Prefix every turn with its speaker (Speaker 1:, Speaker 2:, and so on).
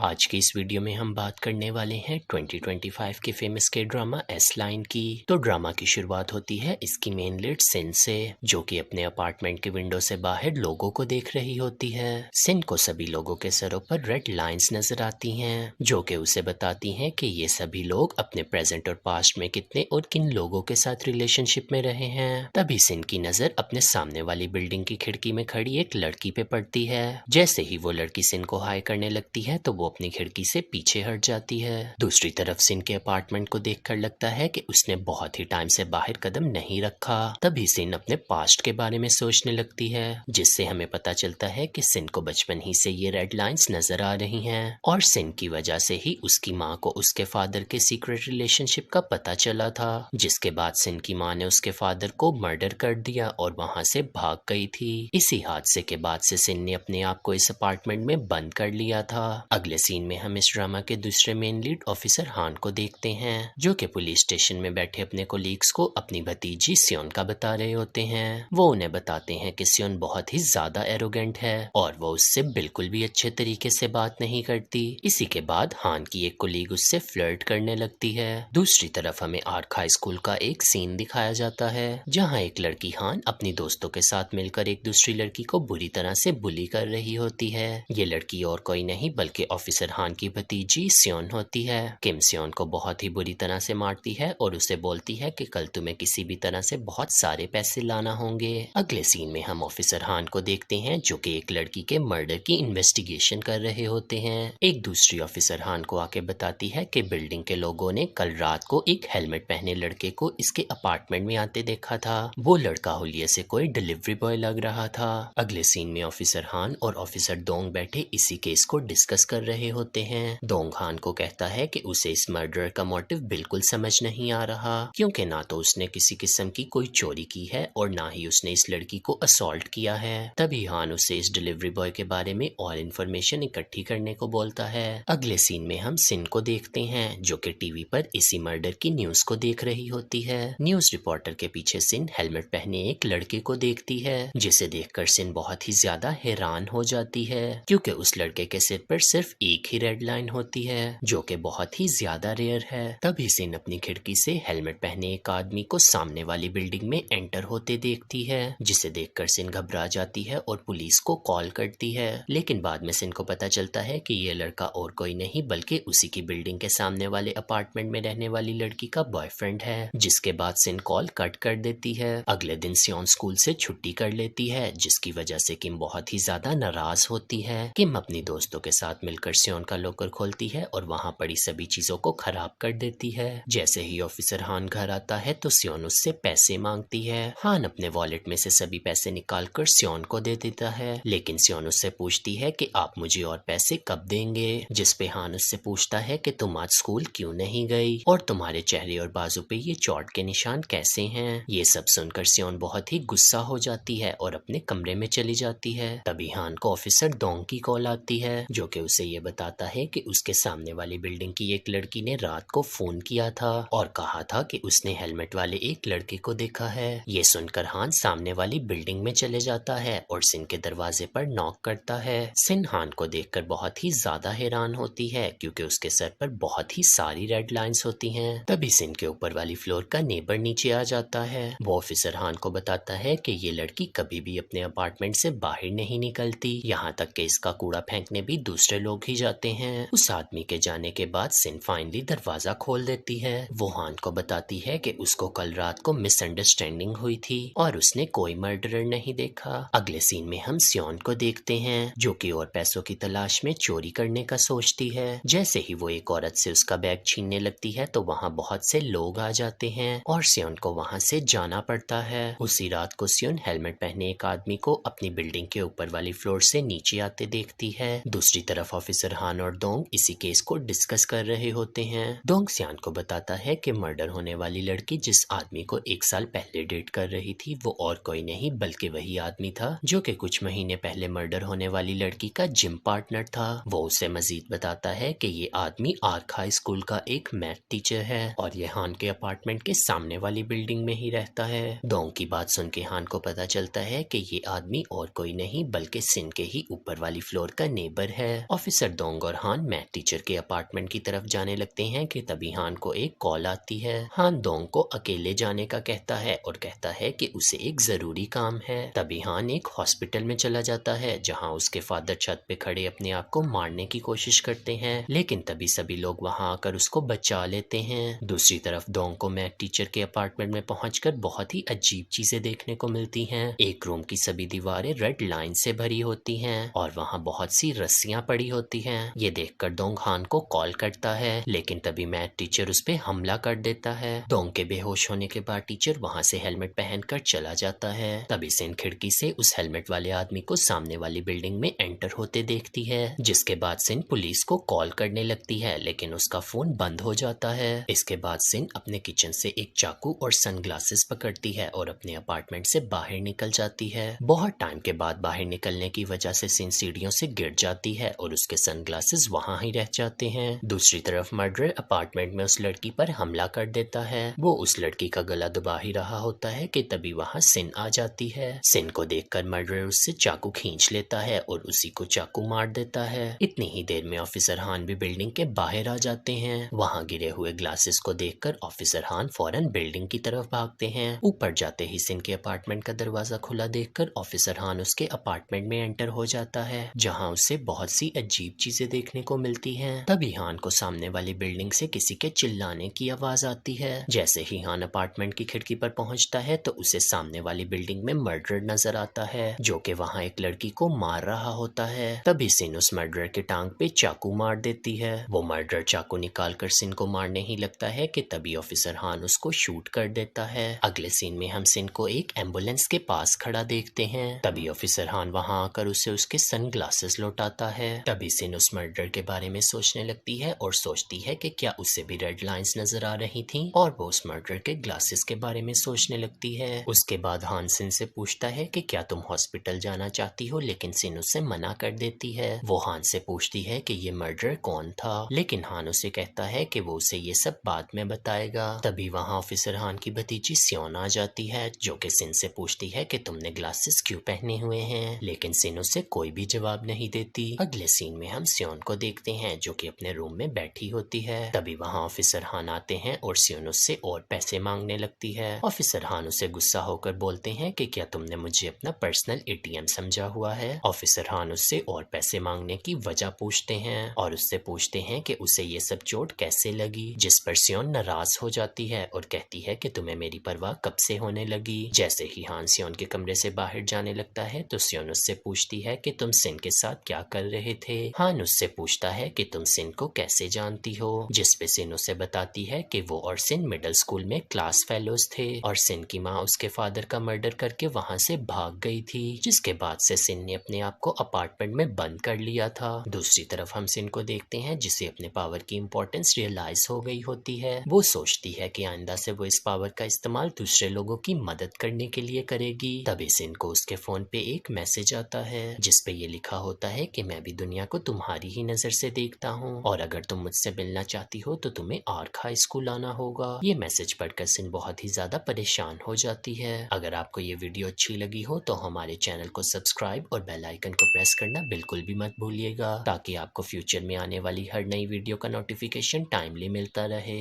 Speaker 1: आज की इस वीडियो में हम बात करने वाले हैं 2025 के फेमस के ड्रामा एस लाइन की। तो ड्रामा की शुरुआत होती है इसकी मेन लीड सिन से, जो कि अपने अपार्टमेंट के विंडो से बाहर लोगों को देख रही होती है। सिन को सभी लोगों के सरों पर रेड लाइंस नजर आती हैं, जो कि उसे बताती हैं कि ये सभी लोग अपने प्रेजेंट और पास्ट में कितने और किन लोगों के साथ रिलेशनशिप में रहे हैं। तभी सिन की नजर अपने सामने वाली बिल्डिंग की खिड़की में खड़ी एक लड़की पे पड़ती है। जैसे ही वो लड़की सिन को हाय करने लगती है तो वो अपनी खिड़की से पीछे हट जाती है। दूसरी तरफ सिन के अपार्टमेंट को देखकर लगता है कि उसने बहुत ही टाइम से बाहर कदम नहीं रखा। तभी सिन अपने पास्ट के बारे में सोचने लगती है, जिससे हमें पता चलता है कि सिन को बचपन ही से ये रेड लाइंस नजर आ रही हैं और सिन की वजह से ही उसकी माँ को उसके फादर के सीक्रेट रिलेशनशिप का पता चला था, जिसके बाद सिन की माँ ने उसके फादर को मर्डर कर दिया और वहाँ से भाग गई थी। इसी हादसे के बाद से सिन ने अपने आप को इस अपार्टमेंट में बंद कर लिया था। अगले सीन में हम इस ड्रामा के दूसरे मेन लीड ऑफिसर हान को देखते हैं, जो कि पुलिस स्टेशन में बैठे अपने कोलीग्स को अपनी भतीजी सियोन का बता रहे होते हैं। वो उन्हें बताते हैं कि सियोन बहुत ही ज्यादा एरोगेंट है और वो उससे बिल्कुल भी अच्छे तरीके से बात नहीं करती। इसी के बाद हान की एक कोलीग उससे फ्लर्ट करने लगती है। दूसरी तरफ हमें आर्क हाई स्कूल का एक सीन दिखाया जाता है, जहाँ एक लड़की हान अपनी दोस्तों के साथ मिलकर एक दूसरी लड़की को बुरी तरह से बुली कर रही होती है। ये लड़की और कोई नहीं बल्कि ऑफिसर हान की भतीजी सियोन होती है। किम सियोन को बहुत ही बुरी तरह से मारती है और उसे बोलती है कि कल तुम्हें किसी भी तरह से बहुत सारे पैसे लाना होंगे। अगले सीन में हम ऑफिसर हान को देखते हैं, जो कि एक लड़की के मर्डर की इन्वेस्टिगेशन कर रहे होते हैं। एक दूसरी ऑफिसर हान को आके बताती है कि बिल्डिंग के लोगों ने कल रात को एक हेलमेट पहने लड़के को इसके अपार्टमेंट में आते देखा था। वो लड़का हुलिये से कोई डिलीवरी बॉय लग रहा था। अगले सीन में ऑफिसर हान और ऑफिसर दोंग बैठे इसी केस को डिस्कस कर रहे होते हैं। दोंग हान को कहता है कि उसे इस मर्डर का मोटिव बिल्कुल समझ नहीं आ रहा, क्योंकि ना तो उसने किसी किस्म की कोई चोरी की है और ना ही उसने इस लड़की को असॉल्ट किया है। तभी हान उसे इस डिलीवरी बॉय के बारे में और इन्फॉर्मेशन इकट्ठी करने को बोलता है। अगले सीन में हम सिन को देखते हैं, जो कि टीवी पर इसी मर्डर की न्यूज को देख रही होती है। न्यूज रिपोर्टर के पीछे सिन हेलमेट पहने एक लड़के को देखती है, जिसे देखकर सिन बहुत ही ज्यादा हैरान हो जाती है, क्योंकि उस लड़के के सिर पर सिर्फ एक ही रेड लाइन होती है, जो कि बहुत ही ज्यादा रेयर है। तभी सिन अपनी खिड़की से हेलमेट पहने एक आदमी को सामने वाली बिल्डिंग में एंटर होते देखती है, जिसे देखकर सिन घबरा जाती है और पुलिस को कॉल करती है। लेकिन बाद में सिन को पता चलता है कि ये लड़का और कोई नहीं बल्कि उसी की बिल्डिंग के सामने वाले अपार्टमेंट में रहने वाली लड़की का बॉयफ्रेंड है, जिसके बाद सिन कॉल कट कर देती है। अगले दिन सियोन स्कूल से छुट्टी कर लेती है, जिसकी वजह से किम बहुत ही ज्यादा नाराज होती है। किम अपनी दोस्तों के साथ मिलकर सियोन का लॉकर खोलती है और वहां पड़ी सभी चीजों को खराब कर देती है। जैसे ही ऑफिसर हान घर आता है तो सियोन उससे पैसे मांगती है। हान अपने वॉलेट में से सभी पैसे निकालकर सियोन को दे देता है, लेकिन सियोन उससे पूछती है कि आप मुझे और पैसे कब देंगे, जिसपे हान उससे पूछता है कि तुम आज स्कूल क्यों नहीं गई और तुम्हारे चेहरे और बाजू पे ये चोट के निशान कैसे हैं। ये सब सुनकर सियोन बहुत ही गुस्सा हो जाती है और अपने कमरे में चली जाती है। तभी हान को ऑफिसर दोंग की कॉल आती है, जो कि उसे ये बताता है कि उसके सामने वाली बिल्डिंग की एक लड़की ने रात को फोन किया था और कहा था कि उसने हेलमेट वाले एक लड़के को देखा है। ये सुनकर हान सामने वाली बिल्डिंग में चले जाता है और सिन के दरवाजे पर नॉक करता है। सिन हान को देखकर बहुत ही ज्यादा हैरान होती है, क्योंकि उसके सर पर बहुत ही सारी रेड लाइंस होती हैं। तभी सिन के ऊपर वाली फ्लोर का नेबर नीचे आ जाता है। वो ऑफिसर हान को बताता है कि ये लड़की कभी भी अपने अपार्टमेंट से बाहर नहीं निकलती, यहाँ तक कि इसका कूड़ा फेंकने भी दूसरे लोग ही जाते हैं। उस आदमी के जाने के बाद सिन फाइनली दरवाजा खोल देती है। वो हान को बताती है कि उसको कल रात को मिसअंडरस्टैंडिंग हुई थी और उसने कोई मर्डरर नहीं देखा। अगले सीन में हम सियोन को देखते हैं, जो कि और पैसों की तलाश में चोरी करने का सोचती है। जैसे ही वो एक औरत से उसका बैग छीनने लगती है तो वहाँ बहुत से लोग आ जाते हैं और सियोन को वहाँ से जाना पड़ता है। उसी रात को सियोन हेलमेट पहने एक आदमी को अपनी बिल्डिंग के ऊपर वाली फ्लोर से नीचे आते देखती है। दूसरी तरफ ऑफिसर हान और दोंग इसी केस को डिस्कस कर रहे होते हैं। दोंग सियान को बताता है कि मर्डर होने वाली लड़की जिस आदमी को 1 साल पहले डेट कर रही थी वो और कोई नहीं बल्कि वही आदमी था, जो कि कुछ महीने पहले मर्डर होने वाली लड़की का जिम पार्टनर था। वो उसे मजीद बताता है कि ये आदमी आर्क हाई स्कूल का एक मैथ टीचर है और ये हान के अपार्टमेंट के सामने वाली बिल्डिंग में ही रहता है। दोंग की बात सुन के हान को पता चलता है कि ये आदमी और कोई नहीं बल्कि सिन के ही ऊपर वाली फ्लोर का नेबर है। ऑफिसर दोंग और हान मैथ टीचर के अपार्टमेंट की तरफ जाने लगते हैं कि तभी हान को एक कॉल आती है। हान दोंग को अकेले जाने का कहता है और कहता है कि उसे एक जरूरी काम है। तभी हान एक हॉस्पिटल में चला जाता है जहां उसके फादर छत पे खड़े अपने आप को मारने की कोशिश करते हैं, लेकिन तभी सभी लोग वहां आकर उसको बचा लेते हैं। दूसरी तरफ दोंग को मैथ टीचर के अपार्टमेंट में पहुंचकर बहुत ही अजीब चीजें देखने को मिलती हैं। एक रूम की सभी दीवारें रेड लाइन से भरी होती हैं और वहां बहुत सी रस्सियां पड़ी होती हैं। ये देखकर दोंग हान को कॉल करता है, लेकिन तभी मैथ टीचर उस पे हमला कर देता है। दोंग के बेहोश होने के बाद टीचर वहां से हेलमेट पहनकर चला जाता है। तभी सिन खिड़की से उस हेलमेट वाले आदमी को सामने वाली बिल्डिंग में एंटर होते देखती है, जिसके बाद सिन पुलिस को कॉल करने लगती है, लेकिन उसका फोन बंद हो जाता है। इसके बाद सिन अपने किचन से एक चाकू और सनग्लासेस पकड़ती है और अपने अपार्टमेंट से बाहर निकल जाती है। बहुत टाइम के बाद बाहर निकलने की वजह से सिन सीढ़ियों से गिर जाती है और उसके सनग्लासेस वहां ही रह जाते हैं। दूसरी तरफ मर्डर अपार्टमेंट में उस लड़की पर हमला कर देता है। वो उस लड़की का गला दबा ही रहा होता है कि तभी वहां सिन आ जाती है। सिन को देखकर मर्डर उससे चाकू खींच लेता है और उसी को चाकू मार देता है। इतनी ही देर में ऑफिसर हान भी बिल्डिंग के बाहर आ जाते हैं। वहां गिरे हुए ग्लासेस को देखकर ऑफिसर हान फौरन बिल्डिंग की तरफ भागते हैं। ऊपर जाते ही सिन के अपार्टमेंट का दरवाजा खुला देखकर ऑफिसर हान उसके अपार्टमेंट में एंटर हो जाता है, जहां उसे बहुत सी अजीब चीजें देखने को मिलती हैं। तभी हान को सामने वाली बिल्डिंग से किसी के चिल्लाने की आवाज आती है। जैसे ही हान अपार्टमेंट की खिड़की पर पहुंचता है तो उसे सामने वाली बिल्डिंग में मर्डर नजर आता है, जो कि वहां एक लड़की को मार रहा होता है। तभी सिन उस मर्डर के टांग पे चाकू मार देती है। वो मर्डर चाकू निकालकर सिन को मारने ही लगता है कि तभी ऑफिसर हान उसको शूट कर देता है। अगले सीन में हम सिन को एक एम्बुलेंस के पास खड़ा देखते हैं। तभी ऑफिसर हान वहां आकर उसे उसके सनग्लासेस लौटाता है। तभी सिन उस मर्डर के बारे में सोचने लगती है और सोचती है कि क्या उसे भी रेड लाइंस नजर आ रही थी, और वो उस मर्डर के ग्लासेस के बारे में सोचने लगती है। उसके बाद हान सिन से पूछता है कि क्या तुम हॉस्पिटल जाना चाहती हो, लेकिन सिन उसे मना कर देती है। वो हान से पूछती है कि ये मर्डर कौन था, लेकिन हान उसे कहता है कि वो उसे ये सब बाद में बताएगा। तभी वहाँ ऑफिसर हान की भतीजी सियोन आ जाती है, जो कि सिन से पूछती है कि तुमने ग्लासेस क्यों पहने हुए हैं, लेकिन सिन उसे कोई भी जवाब नहीं देती। अगले सीन में हम सियोन को देखते हैं, जो कि अपने रूम में बैठी होती है। तभी वहाँ ऑफिसर हान आते हैं और सियोन उससे और पैसे मांगने लगती है। ऑफिसर हान उसे गुस्सा होकर बोलते हैं कि क्या तुमने मुझे अपना पर्सनल एटीएम समझा हुआ है। ऑफिसर हान उससे और पैसे मांगने की वजह पूछते हैं और उससे पूछते हैं कि उसे ये सब चोट कैसे लगी, जिस पर सियोन नाराज हो जाती है और कहती है कि तुम्हें मेरी परवाह कब से होने लगी। जैसे ही हान सियोन के कमरे से बाहर जाने लगता है तो सियोन उससे पूछती है कि तुम सिन के साथ क्या कर रहे थे। हान उससे पूछता है कि तुम सिन को कैसे जानती हो, जिस पे सिन उसे बताती है कि वो और सिन मिडिल स्कूल में क्लास फेलोज थे और सिन की माँ उसके फादर का मर्डर करके वहाँ से भाग गई थी, जिसके बाद से सिन ने अपने आप को अपार्टमेंट में बंद कर लिया था। दूसरी तरफ हम सिन को देखते हैं, जिसे अपने पावर की इम्पोर्टेंस रियलाइज हो गई होती है। वो सोचती है कि आइंदा से वो इस पावर का इस्तेमाल दूसरे लोगों की मदद करने के लिए करेगी। तभी सिन को उसके फोन पे एक मैसेज आता है, जिसपे ये लिखा होता है कि मैं भी दुनिया को तुम्हारी ही नजर से देखता हूँ और अगर तुम मुझसे मिलना चाहती हो तो तुम्हें आर्क हाई स्कूल आना होगा। ये मैसेज पढ़कर सिन बहुत ही ज्यादा परेशान हो जाती है। अगर आपको ये वीडियो अच्छी लगी हो तो हमारे चैनल को सब्सक्राइब और बेल आइकन को प्रेस करना बिल्कुल भी मत भूलिएगा, ताकि आपको फ्यूचर में आने वाली हर नई वीडियो का नोटिफिकेशन टाइमली मिलता रहे।